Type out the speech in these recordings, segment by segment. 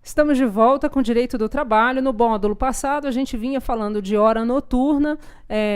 Estamos de volta com o Direito do Trabalho. No módulo passado, a gente vinha falando de hora noturna,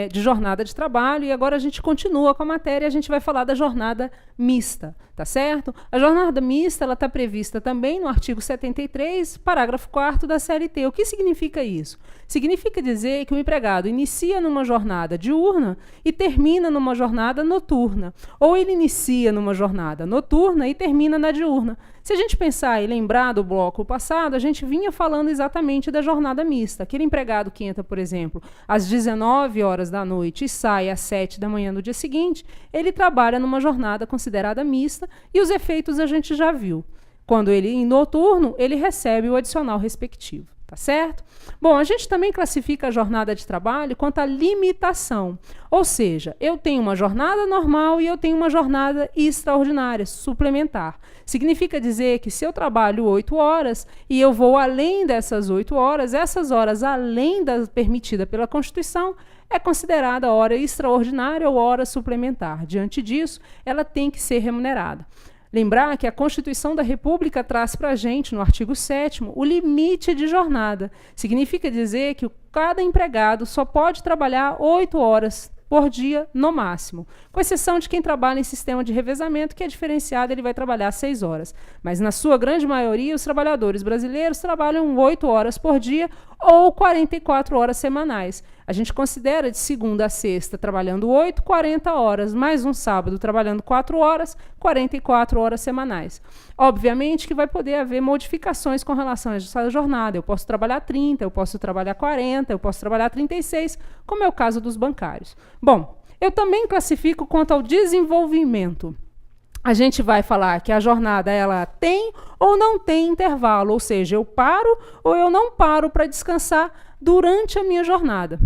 de jornada de trabalho, e agora a gente continua com a matéria, a gente vai falar da jornada mista, tá certo? A jornada mista está prevista também no artigo 73, parágrafo 4º da CLT. O que significa isso? Significa dizer que o empregado inicia numa jornada diurna e termina numa jornada noturna, ou ele inicia numa jornada noturna e termina na diurna. Se a gente pensar e lembrar do bloco passado, a gente vinha falando exatamente da jornada mista. Aquele empregado que entra, por exemplo, às 19 horas da noite e sai às 7 da manhã do dia seguinte, ele trabalha numa jornada considerada mista e os efeitos a gente já viu. Quando ele em noturno, ele recebe o adicional respectivo. Tá certo? Bom, a gente também classifica a jornada de trabalho quanto à limitação. Ou seja, eu tenho uma jornada normal e eu tenho uma jornada extraordinária, suplementar. Significa dizer que se eu trabalho 8 horas e eu vou além dessas 8 horas, essas horas além da permitida pela Constituição, é considerada hora extraordinária ou hora suplementar. Diante disso, ela tem que ser remunerada. Lembrar que a Constituição da República traz para a gente, no artigo 7º, o limite de jornada. Significa dizer que cada empregado só pode trabalhar 8 horas por dia, no máximo. Com exceção de quem trabalha em sistema de revezamento, que é diferenciado, ele vai trabalhar 6 horas. Mas, na sua grande maioria, os trabalhadores brasileiros trabalham 8 horas por dia ou 44 horas semanais. A gente considera de segunda a sexta trabalhando 8, 40 horas, mais um sábado trabalhando 4 horas, 44 horas semanais. Obviamente que vai poder haver modificações com relação a essa jornada. Eu posso trabalhar 30, eu posso trabalhar 40, eu posso trabalhar 36, como é o caso dos bancários. Bom, eu também classifico quanto ao desenvolvimento. A gente vai falar que a jornada ela tem ou não tem intervalo, ou seja, eu paro ou eu não paro para descansar durante a minha jornada.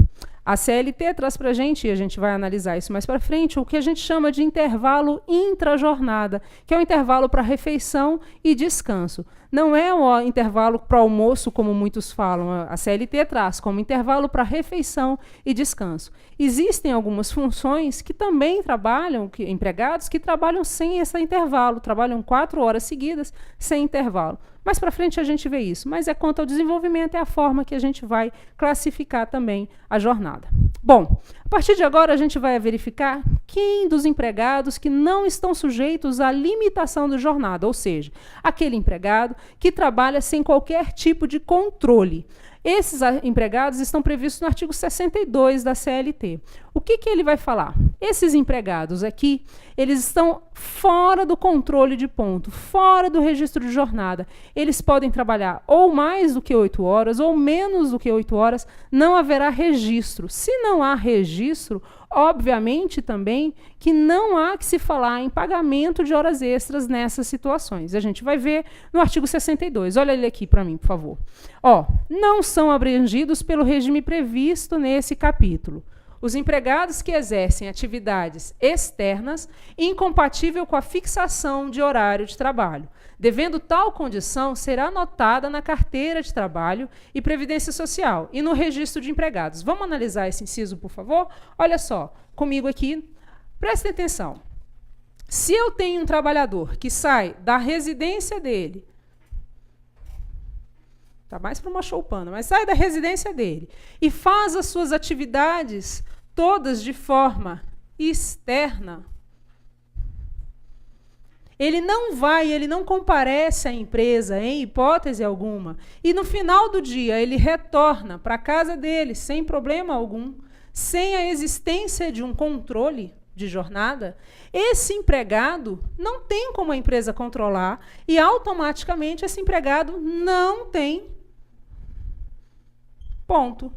A CLT traz para a gente, e a gente vai analisar isso mais para frente, o que a gente chama de intervalo intrajornada, que é o intervalo para refeição e descanso. Não é o intervalo para almoço, como muitos falam, a CLT traz como intervalo para refeição e descanso. Existem algumas funções que também trabalham, empregados que trabalham sem esse intervalo, trabalham 4 horas seguidas sem intervalo. Mais para frente a gente vê isso, mas é quanto ao desenvolvimento, é a forma que a gente vai classificar também a jornada. Bom, a partir de agora a gente vai verificar quem dos empregados que não estão sujeitos à limitação de jornada, ou seja, aquele empregado que trabalha sem qualquer tipo de controle. Esses empregados estão previstos no artigo 62 da CLT. O que ele vai falar? Esses empregados aqui, eles estão fora do controle de ponto, fora do registro de jornada. Eles podem trabalhar ou mais do que 8 horas ou menos do que 8 horas, não haverá registro. Se não há registro, obviamente também que não há que se falar em pagamento de horas extras nessas situações. A gente vai ver no artigo 62. Olha ele aqui para mim, por favor. Não são abrangidos pelo regime previsto nesse capítulo os empregados que exercem atividades externas incompatível com a fixação de horário de trabalho. Devendo tal condição ser anotada na carteira de trabalho e previdência social e no registro de empregados. Vamos analisar esse inciso, por favor? Olha só, comigo aqui, prestem atenção. Se eu tenho um trabalhador que sai da residência dele, está mais para uma choupana, mas sai da residência dele e faz as suas atividades todas de forma externa, ele não comparece à empresa em hipótese alguma, e no final do dia ele retorna para a casa dele sem problema algum, sem a existência de um controle de jornada, esse empregado não tem como a empresa controlar e automaticamente esse empregado não tem ponto.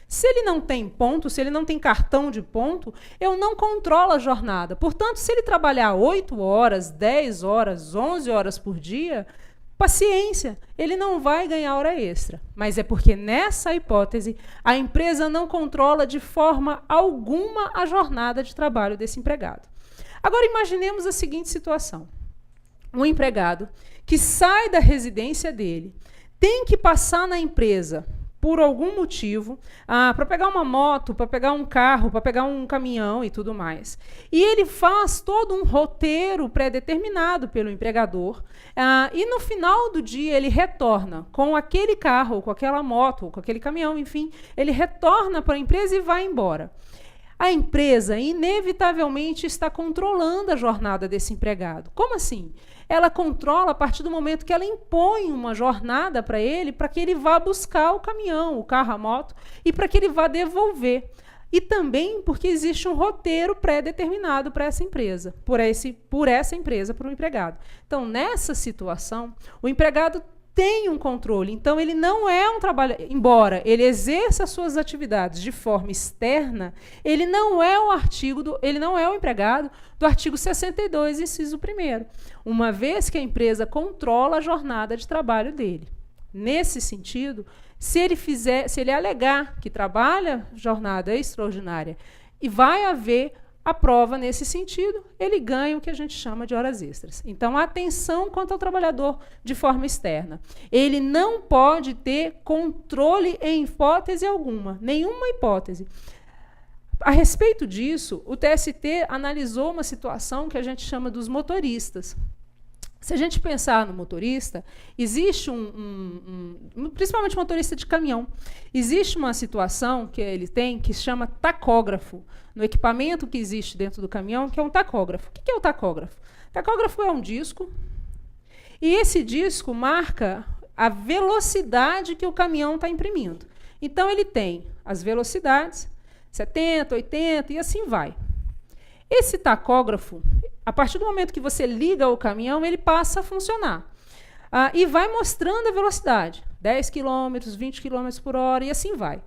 Se ele não tem ponto, se ele não tem cartão de ponto, eu não controlo a jornada. Portanto, se ele trabalhar 8 horas, 10 horas, 11 horas por dia, paciência, ele não vai ganhar hora extra. Mas é porque, nessa hipótese, a empresa não controla de forma alguma a jornada de trabalho desse empregado. Agora, imaginemos a seguinte situação. Um empregado que sai da residência dele, tem que passar na empresa por algum motivo, para pegar uma moto, para pegar um carro, para pegar um caminhão e tudo mais. E ele faz todo um roteiro pré-determinado pelo empregador, e no final do dia ele retorna com aquele carro, ou com aquela moto, ou com aquele caminhão, enfim, ele retorna para a empresa e vai embora. A empresa, inevitavelmente, está controlando a jornada desse empregado. Como assim? Ela controla a partir do momento que ela impõe uma jornada para ele, para que ele vá buscar o caminhão, o carro, a moto, e para que ele vá devolver. E também porque existe um roteiro pré-determinado para essa empresa, por essa empresa, para o empregado. Então, nessa situação, o empregado tem um controle, então ele não é um trabalhador, embora ele exerça as suas atividades de forma externa, ele não é ele não é o empregado do artigo 62, inciso 1º, uma vez que a empresa controla a jornada de trabalho dele. Nesse sentido, se ele alegar que trabalha jornada extraordinária e vai haver a prova nesse sentido, ele ganha o que a gente chama de horas extras. Então, atenção quanto ao trabalhador de forma externa. Ele não pode ter controle em hipótese alguma, nenhuma hipótese. A respeito disso, o TST analisou uma situação que a gente chama dos motoristas. Se a gente pensar no motorista, existe principalmente motorista de caminhão, existe uma situação que ele tem que se chama tacógrafo, no equipamento que existe dentro do caminhão, que é um tacógrafo. O que é o tacógrafo? O tacógrafo é um disco, e esse disco marca a velocidade que o caminhão está imprimindo. Então, ele tem as velocidades, 70, 80 e assim vai. Esse tacógrafo, a partir do momento que você liga o caminhão, ele passa a funcionar. E vai mostrando a velocidade, 10 km, 20 km por hora, e assim vai.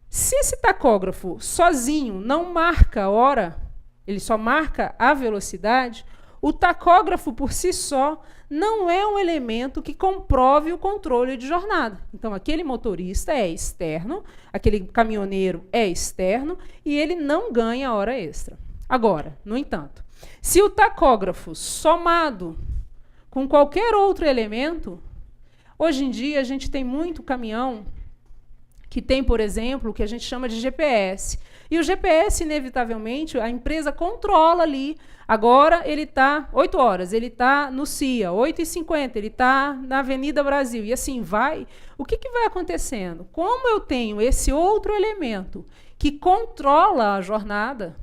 Se esse tacógrafo sozinho não marca a hora, ele só marca a velocidade, o tacógrafo por si só não é um elemento que comprove o controle de jornada. Então, aquele motorista é externo, aquele caminhoneiro é externo, e ele não ganha hora extra. Agora, no entanto, se o tacógrafo somado com qualquer outro elemento, hoje em dia a gente tem muito caminhão que tem, por exemplo, o que a gente chama de GPS. E o GPS, inevitavelmente, a empresa controla ali. Agora ele está 8 horas, ele está no CIA, 8h50, ele está na Avenida Brasil, e assim vai. O que vai acontecendo? Como eu tenho esse outro elemento que controla a jornada,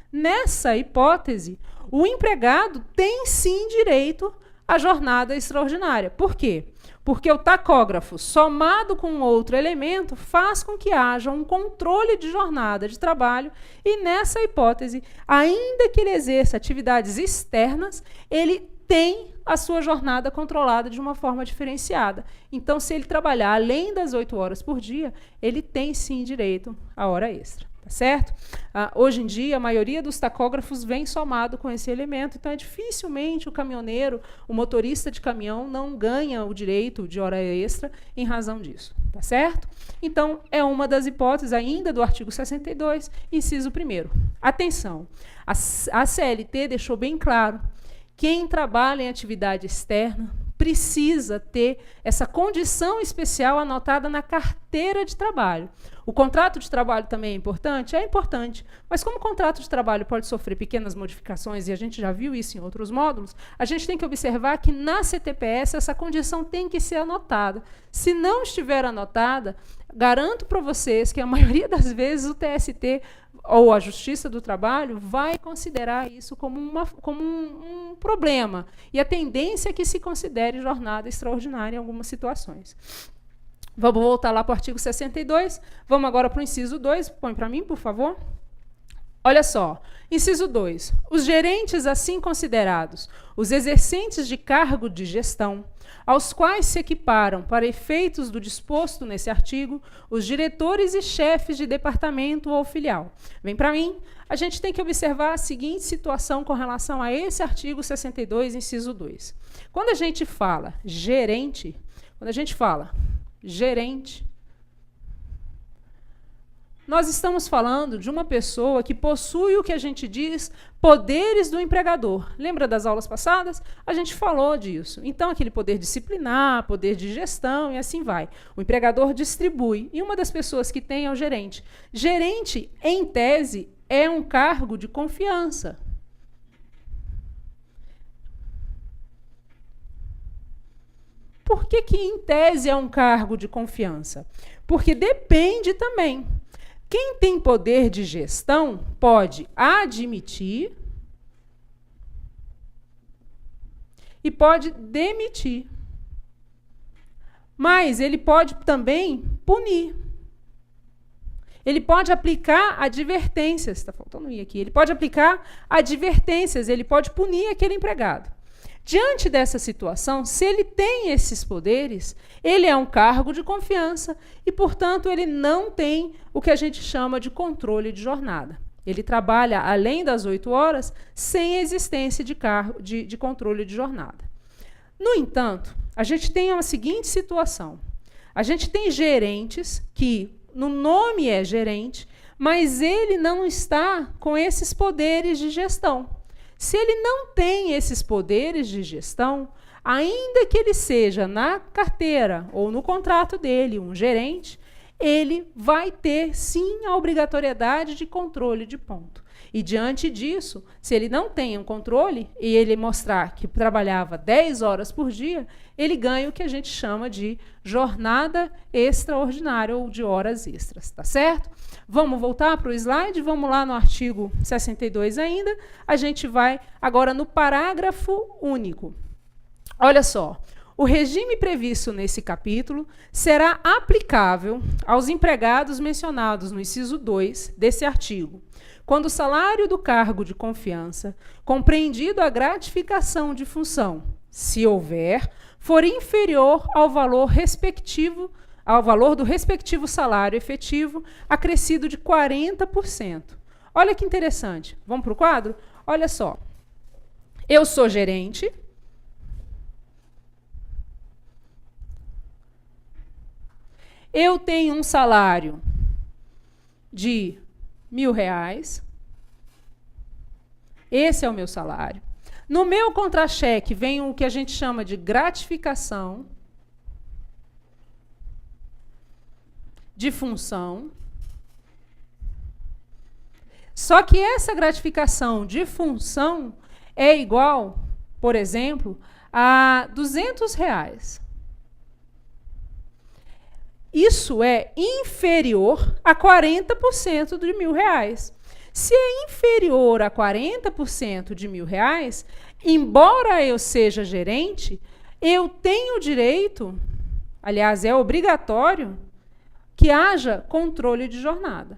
nessa hipótese, o empregado tem sim direito à jornada extraordinária. Por quê? Porque o tacógrafo, somado com outro elemento, faz com que haja um controle de jornada de trabalho e, nessa hipótese, ainda que ele exerça atividades externas, ele tem a sua jornada controlada de uma forma diferenciada. Então, se ele trabalhar além das 8 horas por dia, ele tem sim direito à hora extra. Tá certo? Hoje em dia, a maioria dos tacógrafos vem somado com esse elemento, então dificilmente o caminhoneiro, o motorista de caminhão, não ganha o direito de hora extra em razão disso. Tá certo? Então, é uma das hipóteses ainda do artigo 62, inciso 1º. Atenção, a CLT deixou bem claro: quem trabalha em atividade externa precisa ter essa condição especial anotada na carteira de trabalho. O contrato de trabalho também é importante? É importante, mas como o contrato de trabalho pode sofrer pequenas modificações, e a gente já viu isso em outros módulos, a gente tem que observar que na CTPS essa condição tem que ser anotada. Se não estiver anotada, garanto para vocês que a maioria das vezes o TST ou a Justiça do Trabalho vai considerar isso como um problema. E a tendência é que se considere jornada extraordinária em algumas situações. Vamos voltar lá para o artigo 62. Vamos agora para o inciso 2. Põe para mim, por favor. Olha só. Inciso 2. Os gerentes assim considerados, os exercentes de cargo de gestão, aos quais se equiparam, para efeitos do disposto nesse artigo, os diretores e chefes de departamento ou filial. Vem para mim, a gente tem que observar a seguinte situação com relação a esse artigo 62, inciso 2. Quando a gente fala gerente, nós estamos falando de uma pessoa que possui o que a gente diz poderes do empregador. Lembra das aulas passadas? A gente falou disso. Então, aquele poder disciplinar, poder de gestão e assim vai. O empregador distribui. E uma das pessoas que tem é o gerente. Gerente, em tese, é um cargo de confiança. Por que que, em tese, é um cargo de confiança? Porque depende também. Quem tem poder de gestão pode admitir e pode demitir. Mas ele pode também punir. Ele pode aplicar advertências. Está faltando um i aqui. Ele pode aplicar advertências, ele pode punir aquele empregado. Diante dessa situação, se ele tem esses poderes, ele é um cargo de confiança e, portanto, ele não tem o que a gente chama de controle de jornada. Ele trabalha além das 8 horas sem existência de controle de jornada. No entanto, a gente tem a seguinte situação. A gente tem gerentes que, no nome é gerente, mas ele não está com esses poderes de gestão. Se ele não tem esses poderes de gestão, ainda que ele seja na carteira ou no contrato dele um gerente, ele vai ter sim a obrigatoriedade de controle de ponto. E diante disso, se ele não tem um controle e ele mostrar que trabalhava 10 horas por dia, ele ganha o que a gente chama de jornada extraordinária ou de horas extras, tá certo? Vamos voltar para o slide, vamos lá no artigo 62 ainda. A gente vai agora no parágrafo único. Olha só, o regime previsto nesse capítulo será aplicável aos empregados mencionados no inciso 2 desse artigo, quando o salário do cargo de confiança, compreendido a gratificação de função, se houver, for inferior ao valor do respectivo salário efetivo, acrescido de 40%. Olha que interessante. Vamos para o quadro? Olha só. Eu sou gerente. Eu tenho um salário de R$1.000. Esse é o meu salário. No meu contra-cheque vem o que a gente chama de gratificação de função. Só que essa gratificação de função é igual, por exemplo, a R$200. Isso é inferior a 40% de R$1.000. Se é inferior a 40% de R$1.000, embora eu seja gerente, eu tenho direito, aliás, é obrigatório, que haja controle de jornada.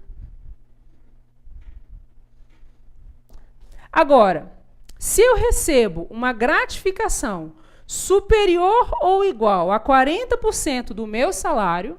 Agora, se eu recebo uma gratificação superior ou igual a 40% do meu salário,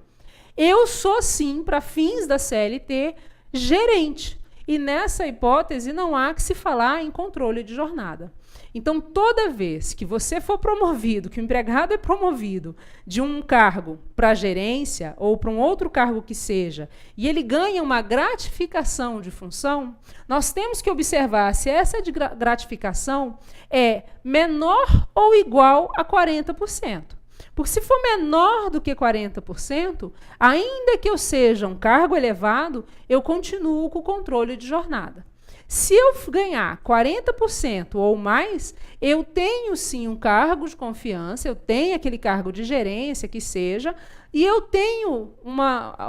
eu sou sim, para fins da CLT, gerente. E nessa hipótese não há que se falar em controle de jornada. Então, toda vez que você for promovido, que o empregado é promovido de um cargo para gerência ou para um outro cargo que seja, e ele ganha uma gratificação de função, nós temos que observar se essa gratificação é menor ou igual a 40%. Porque se for menor do que 40%, ainda que eu seja um cargo elevado, eu continuo com o controle de jornada. Se eu ganhar 40% ou mais, eu tenho sim um cargo de confiança, eu tenho aquele cargo de gerência que seja, e eu tenho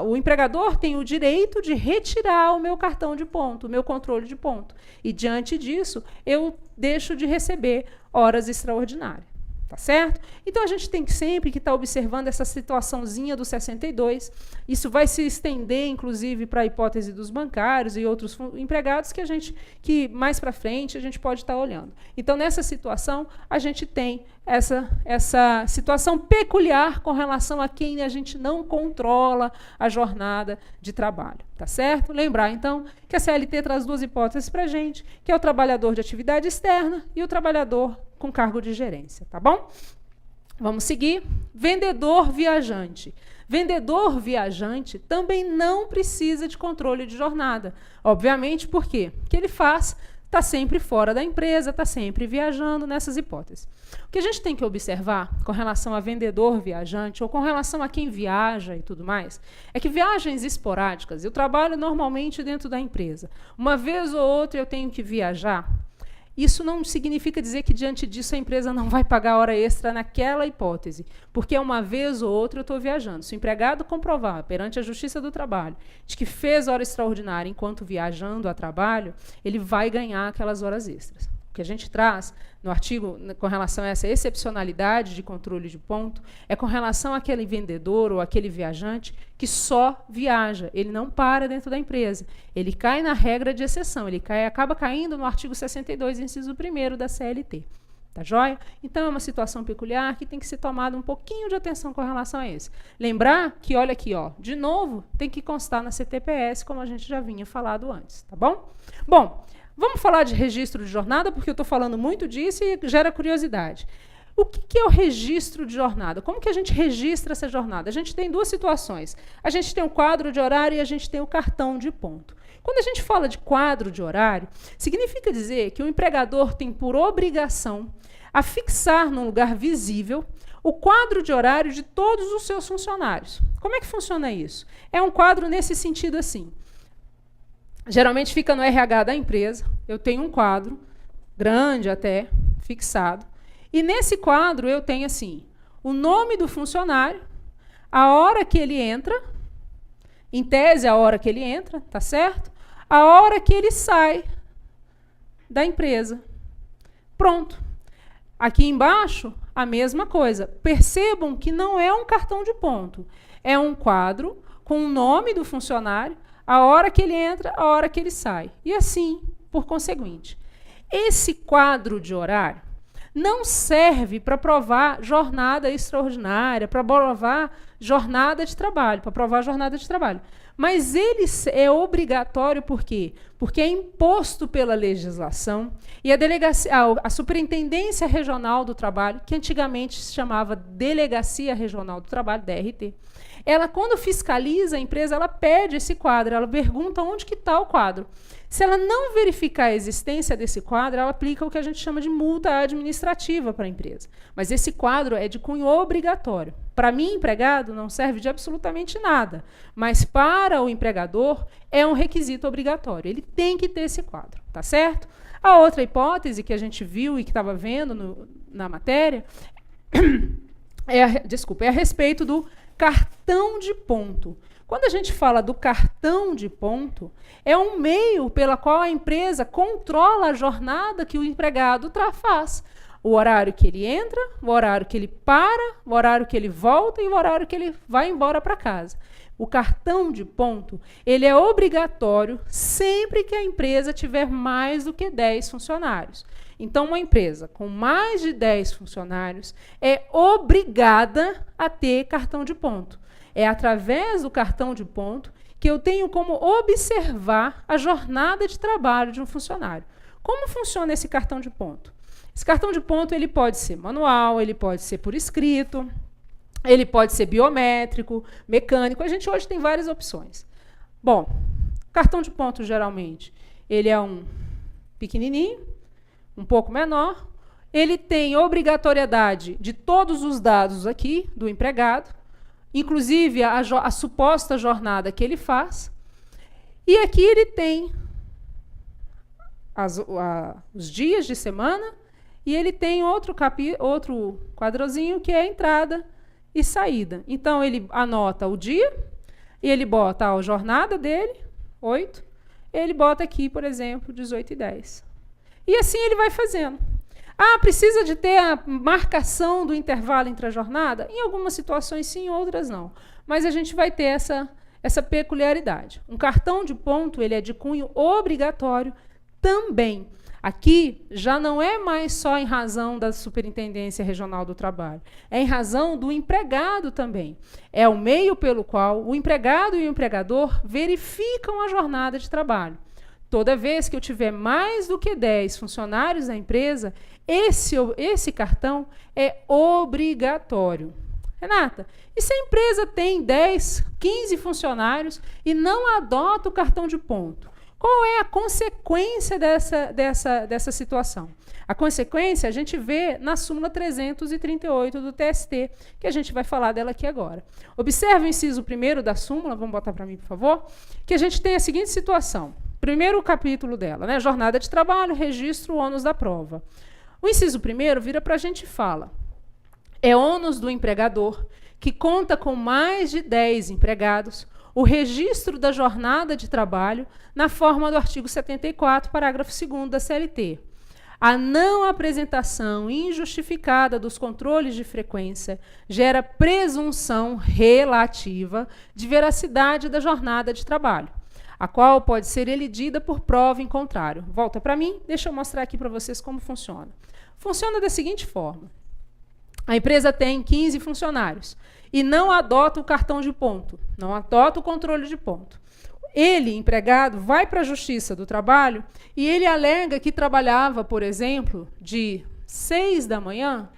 o empregador tem o direito de retirar o meu cartão de ponto, o meu controle de ponto. E diante disso, eu deixo de receber horas extraordinárias. Tá certo? Então, a gente tem que sempre que estar observando essa situaçãozinha do 62. Isso vai se estender, inclusive, para a hipótese dos bancários e outros empregados que mais para frente a gente pode estar olhando. Então, nessa situação, a gente tem essa situação peculiar com relação a quem a gente não controla a jornada de trabalho. Tá certo? Lembrar, então, que a CLT traz duas hipóteses para a gente, que é o trabalhador de atividade externa e o trabalhador com cargo de gerência, tá bom? Vamos seguir. Vendedor viajante. Vendedor viajante também não precisa de controle de jornada. Obviamente, por quê? O que ele faz? Está sempre fora da empresa, está sempre viajando nessas hipóteses. O que a gente tem que observar com relação a vendedor viajante ou com relação a quem viaja e tudo mais, é que viagens esporádicas, eu trabalho normalmente dentro da empresa. Uma vez ou outra eu tenho que viajar. Isso não significa dizer que, diante disso, a empresa não vai pagar hora extra naquela hipótese, porque uma vez ou outra eu estou viajando. Se o empregado comprovar perante a Justiça do Trabalho de que fez hora extraordinária enquanto viajando a trabalho, ele vai ganhar aquelas horas extras. O que a gente traz no artigo com relação a essa excepcionalidade de controle de ponto é com relação àquele vendedor ou aquele viajante que só viaja, ele não para dentro da empresa. Ele cai na regra de exceção, ele acaba caindo no artigo 62, inciso 1º da CLT. Tá joia? Então, é uma situação peculiar que tem que ser tomada um pouquinho de atenção com relação a esse. Lembrar que, olha aqui, ó, de novo, tem que constar na CTPS, como a gente já vinha falado antes, tá bom? Bom, vamos falar de registro de jornada, porque eu estou falando muito disso e gera curiosidade. O que é o registro de jornada? Como que a gente registra essa jornada? A gente tem duas situações. A gente tem o quadro de horário e a gente tem o cartão de ponto. Quando a gente fala de quadro de horário, significa dizer que o empregador tem por obrigação a fixar num lugar visível o quadro de horário de todos os seus funcionários. Como é que funciona isso? É um quadro nesse sentido assim. Geralmente fica no RH da empresa, eu tenho um quadro, grande até, fixado, e nesse quadro eu tenho assim, o nome do funcionário, a hora que ele entra, em tese a hora que ele entra, tá certo? A hora que ele sai da empresa. Pronto. Aqui embaixo, a mesma coisa. Percebam que não é um cartão de ponto, é um quadro com o nome do funcionário, a hora que ele entra, a hora que ele sai. E assim, por conseguinte. Esse quadro de horário não serve para provar jornada extraordinária, para provar jornada de trabalho, Mas ele é obrigatório por quê? Porque é imposto pela legislação e a Superintendência Regional do Trabalho, que antigamente se chamava Delegacia Regional do Trabalho, DRT, ela, quando fiscaliza a empresa, ela pede esse quadro, ela pergunta onde que está o quadro. Se ela não verificar a existência desse quadro, ela aplica o que a gente chama de multa administrativa para a empresa. Mas esse quadro é de cunho obrigatório. Para mim, empregado, não serve de absolutamente nada, mas para o empregador é um requisito obrigatório. Ele tem que ter esse quadro, tá certo? A outra hipótese que a gente viu e que estava vendo na matéria é a respeito do cartão de ponto. Quando a gente fala do cartão de ponto, é um meio pela qual a empresa controla a jornada que o empregado faz. O horário que ele entra, o horário que ele para, o horário que ele volta e o horário que ele vai embora para casa. O cartão de ponto, ele é obrigatório sempre que a empresa tiver mais do que 10 funcionários. Então, uma empresa com mais de 10 funcionários é obrigada a ter cartão de ponto. É através do cartão de ponto que eu tenho como observar a jornada de trabalho de um funcionário. Como funciona esse cartão de ponto? Esse cartão de ponto ele pode ser manual, ele pode ser por escrito, ele pode ser biométrico, mecânico. A gente hoje tem várias opções. Bom, cartão de ponto, geralmente, ele é um pequenininho, um pouco menor. Ele tem obrigatoriedade de todos os dados aqui do empregado, inclusive a suposta jornada que ele faz. E aqui ele tem os dias de semana e ele tem outro quadrozinho que é a entrada e saída. Então, ele anota o dia e ele bota a jornada dele, 8. Ele bota aqui, por exemplo, 18h10. E assim ele vai fazendo. Ah, precisa de ter a marcação do intervalo entre a jornada? Em algumas situações sim, em outras não. Mas a gente vai ter essa peculiaridade. Um cartão de ponto ele é de cunho obrigatório também. Aqui já não é mais só em razão da Superintendência Regional do Trabalho, é em razão do empregado também. É o meio pelo qual o empregado e o empregador verificam a jornada de trabalho. Toda vez que eu tiver mais do que 10 funcionários na empresa, esse cartão é obrigatório. Renata, e se a empresa tem 10, 15 funcionários e não adota o cartão de ponto? Qual é a consequência dessa situação? A consequência a gente vê na súmula 338 do TST, que a gente vai falar dela aqui agora. Observe o inciso 1º da súmula, vamos botar para mim, por favor, que a gente tem a seguinte situação. Primeiro capítulo dela, né? Jornada de trabalho, registro, ônus da prova. O inciso 1º vira para a gente e fala: é ônus do empregador, que conta com mais de 10 empregados, o registro da jornada de trabalho na forma do artigo 74, parágrafo 2º da CLT. A não apresentação injustificada dos controles de frequência gera presunção relativa de veracidade da jornada de trabalho, a qual pode ser elidida por prova em contrário. Volta para mim, deixa eu mostrar aqui para vocês como funciona. Funciona da seguinte forma. A empresa tem 15 funcionários e não adota o cartão de ponto, não adota o controle de ponto. Ele, empregado, vai para a Justiça do Trabalho e ele alega que trabalhava, por exemplo, de 6 da manhã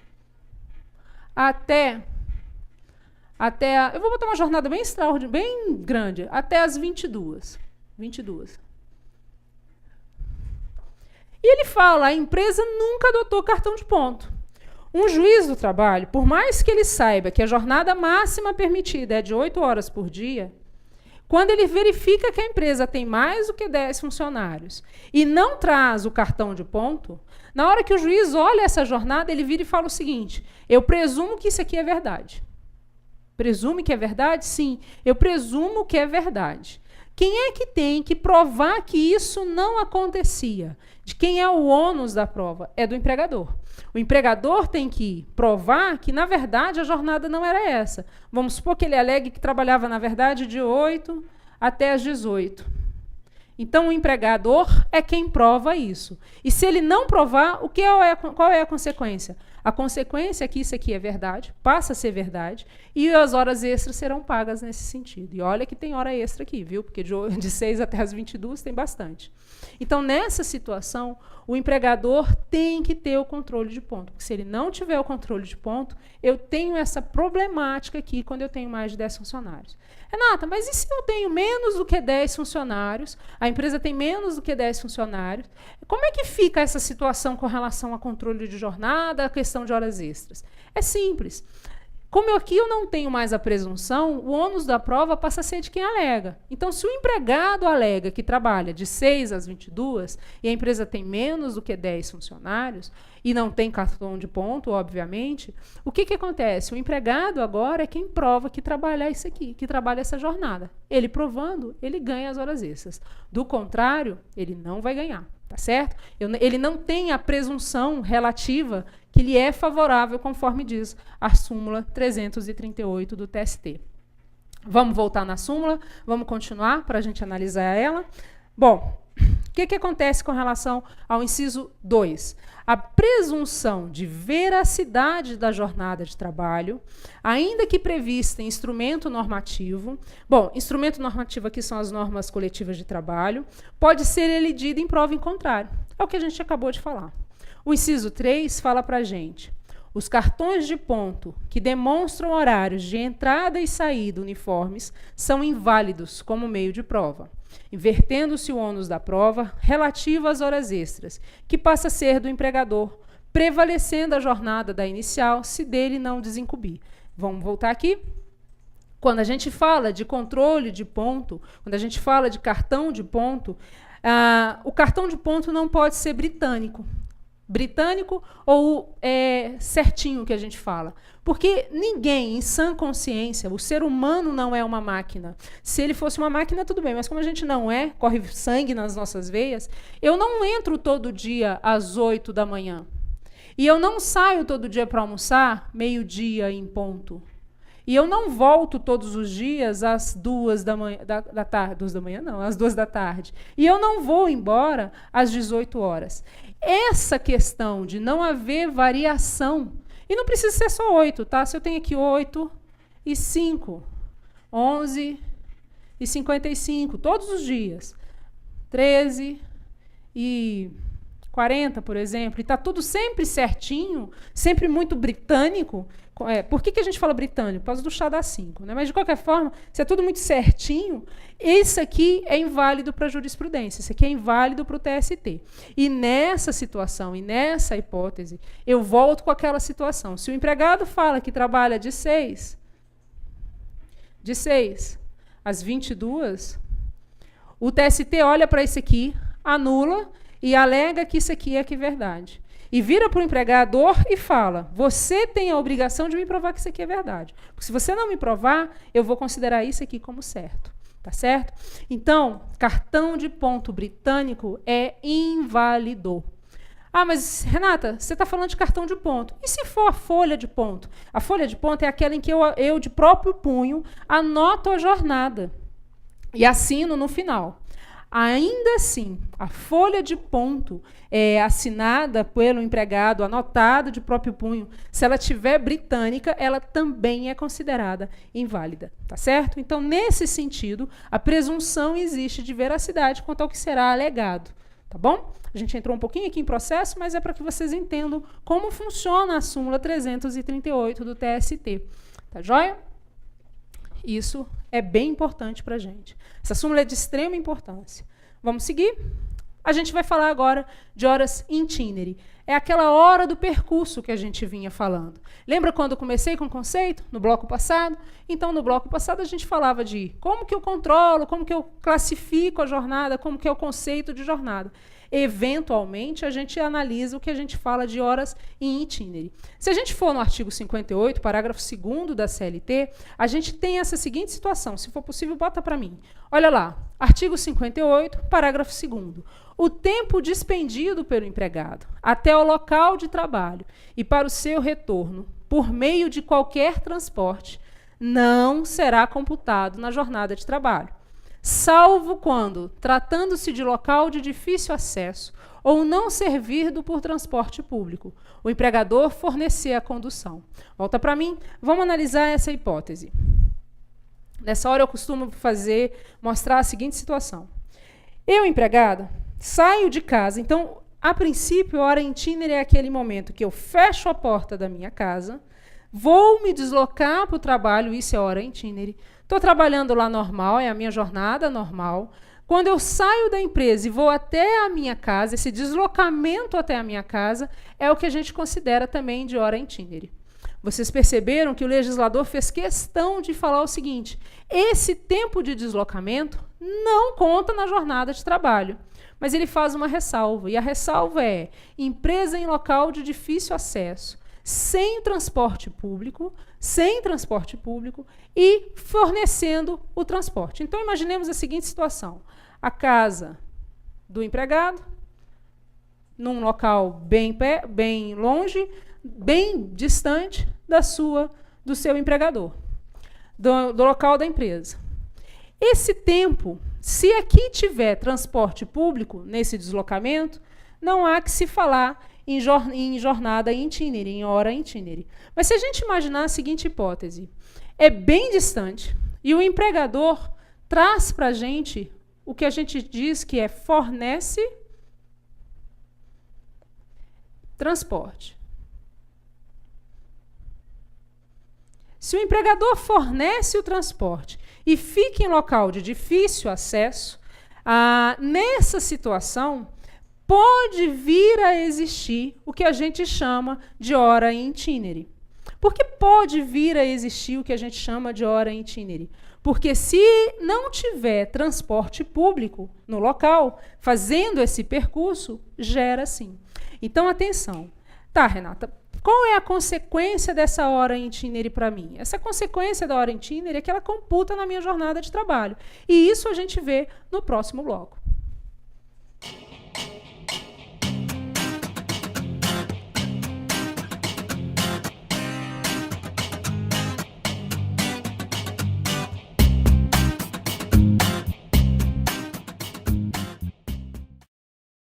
até eu vou botar uma jornada bem extraordinária, bem grande, até as 22. E ele fala, a empresa nunca adotou cartão de ponto. Um juiz do trabalho, por mais que ele saiba que a jornada máxima permitida é de 8 horas por dia, quando ele verifica que a empresa tem mais do que 10 funcionários e não traz o cartão de ponto, na hora que o juiz olha essa jornada, ele vira e fala o seguinte: eu presumo que isso aqui é verdade. Presume que é verdade? Sim, eu presumo que é verdade. Quem é que tem que provar que isso não acontecia? De quem é o ônus da prova? É do empregador. O empregador tem que provar que, na verdade, a jornada não era essa. Vamos supor que ele alegue que trabalhava, na verdade, de 8 até as 18. Então, o empregador é quem prova isso. E se ele não provar, qual é a consequência? A consequência é que isso aqui é verdade, passa a ser verdade, e as horas extras serão pagas nesse sentido. E olha que tem hora extra aqui, viu? Porque de 6 até as 22 tem bastante. Então, nessa situação, o empregador tem que ter o controle de ponto. Porque se ele não tiver o controle de ponto, eu tenho essa problemática aqui quando eu tenho mais de 10 funcionários. Renata, mas e se eu tenho menos do que 10 funcionários, a empresa tem menos do que 10 funcionários, como é que fica essa situação com relação a controle de jornada, a questão de horas extras? É simples. Como aqui eu não tenho mais a presunção, o ônus da prova passa a ser de quem alega. Então, se o empregado alega que trabalha de 6 às 22 e a empresa tem menos do que 10 funcionários e não tem cartão de ponto, obviamente, o que acontece? O empregado agora é quem prova que trabalha isso aqui, que trabalha essa jornada. Ele provando, ele ganha as horas extras. Do contrário, ele não vai ganhar. Tá certo? Ele não tem a presunção relativa que lhe é favorável, conforme diz a súmula 338 do TST. Vamos voltar na súmula, vamos continuar para a gente analisar ela. Bom, o que acontece com relação ao inciso 2? A presunção de veracidade da jornada de trabalho, ainda que prevista em instrumento normativo, bom, instrumento normativo aqui são as normas coletivas de trabalho, pode ser elidida em prova em contrário. É o que a gente acabou de falar. O inciso 3 fala para a gente: os cartões de ponto que demonstram horários de entrada e saída uniformes são inválidos como meio de prova, invertendo-se o ônus da prova relativo às horas extras, que passa a ser do empregador, prevalecendo a jornada da inicial, se dele não desincumbir. Vamos voltar aqui? Quando a gente fala de controle de ponto, quando a gente fala de cartão de ponto, o cartão de ponto não pode ser britânico. Britânico ou certinho que a gente fala. Porque ninguém, em sã consciência, o ser humano não é uma máquina. Se ele fosse uma máquina, tudo bem, mas como a gente não é, corre sangue nas nossas veias, eu não entro todo dia às 8 da manhã. E eu não saio todo dia para almoçar, meio-dia em ponto. E eu não volto todos os dias às 2 da manhã, da tarde. 2 da manhã não, às 2 da tarde. E eu não vou embora às 18 horas. Essa questão de não haver variação, e não precisa ser só 8, tá? Se eu tenho aqui 8 e 5, 11 e 55, todos os dias. 13h40, por exemplo, e está tudo sempre certinho, sempre muito britânico. Por que a gente fala britânico? Por causa do chá das 5. Né? Mas, de qualquer forma, se é tudo muito certinho, isso aqui é inválido para a jurisprudência, isso aqui é inválido para o TST. E nessa situação, e nessa hipótese, eu volto com aquela situação. Se o empregado fala que trabalha de 6 às 22, o TST olha para isso aqui, anula e alega que isso aqui é que é verdade. E vira para o empregador e fala, você tem a obrigação de me provar que isso aqui é verdade. Porque se você não me provar, eu vou considerar isso aqui como certo. Tá certo? Então, cartão de ponto britânico é inválido. Ah, mas, Renata, você está falando de cartão de ponto. E se for a folha de ponto? A folha de ponto é aquela em que eu de próprio punho, anoto a jornada e assino no final. Ainda assim, a folha de ponto assinada pelo empregado, anotada de próprio punho, se ela tiver britânica, ela também é considerada inválida, tá certo? Então, nesse sentido, a presunção existe de veracidade quanto ao que será alegado, tá bom? A gente entrou um pouquinho aqui em processo, mas é para que vocês entendam como funciona a súmula 338 do TST, tá joia? Isso é bem importante para a gente. Essa súmula é de extrema importância. Vamos seguir? A gente vai falar agora de horas itinere. É aquela hora do percurso que a gente vinha falando. Lembra quando eu comecei com o conceito? No bloco passado? Então, no bloco passado, a gente falava de como que eu controlo, como que eu classifico a jornada, como que é o conceito de jornada. Eventualmente, a gente analisa o que a gente fala de horas em itinere. Se a gente for no artigo 58, parágrafo 2º da CLT, a gente tem essa seguinte situação. Se for possível, bota para mim. Olha lá, artigo 58, parágrafo 2º. O tempo dispendido pelo empregado até o local de trabalho e para o seu retorno, por meio de qualquer transporte, não será computado na jornada de trabalho, salvo quando, tratando-se de local de difícil acesso ou não servido por transporte público, o empregador fornecer a condução. Volta para mim, vamos analisar essa hipótese. Nessa hora eu costumo mostrar a seguinte situação. Eu, empregada, saio de casa, então, a princípio, a hora itinere é aquele momento que eu fecho a porta da minha casa, vou me deslocar para o trabalho, isso é hora itinere. Estou trabalhando lá normal, é a minha jornada normal. Quando eu saio da empresa e vou até a minha casa, esse deslocamento até a minha casa é o que a gente considera também de hora itinere. Vocês perceberam que o legislador fez questão de falar o seguinte, esse tempo de deslocamento não conta na jornada de trabalho, mas ele faz uma ressalva, e a ressalva é empresa em local de difícil acesso, sem transporte público e fornecendo o transporte. Então, imaginemos a seguinte situação. A casa do empregado, num local bem longe, bem distante do seu empregador, do local da empresa. Esse tempo, se aqui tiver transporte público nesse deslocamento, não há que se falar em jornada itinere, em hora itinere. Mas se a gente imaginar a seguinte hipótese, é bem distante e o empregador traz para a gente o que a gente diz que é fornece transporte. Se o empregador fornece o transporte e fica em local de difícil acesso, nessa situação, pode vir a existir o que a gente chama de hora itinere. Por que pode vir a existir o que a gente chama de hora itinere? Porque se não tiver transporte público no local, fazendo esse percurso, gera sim. Então, atenção. Tá, Renata, qual é a consequência dessa hora itinere para mim? Essa consequência da hora itinere é que ela computa na minha jornada de trabalho. E isso a gente vê no próximo bloco.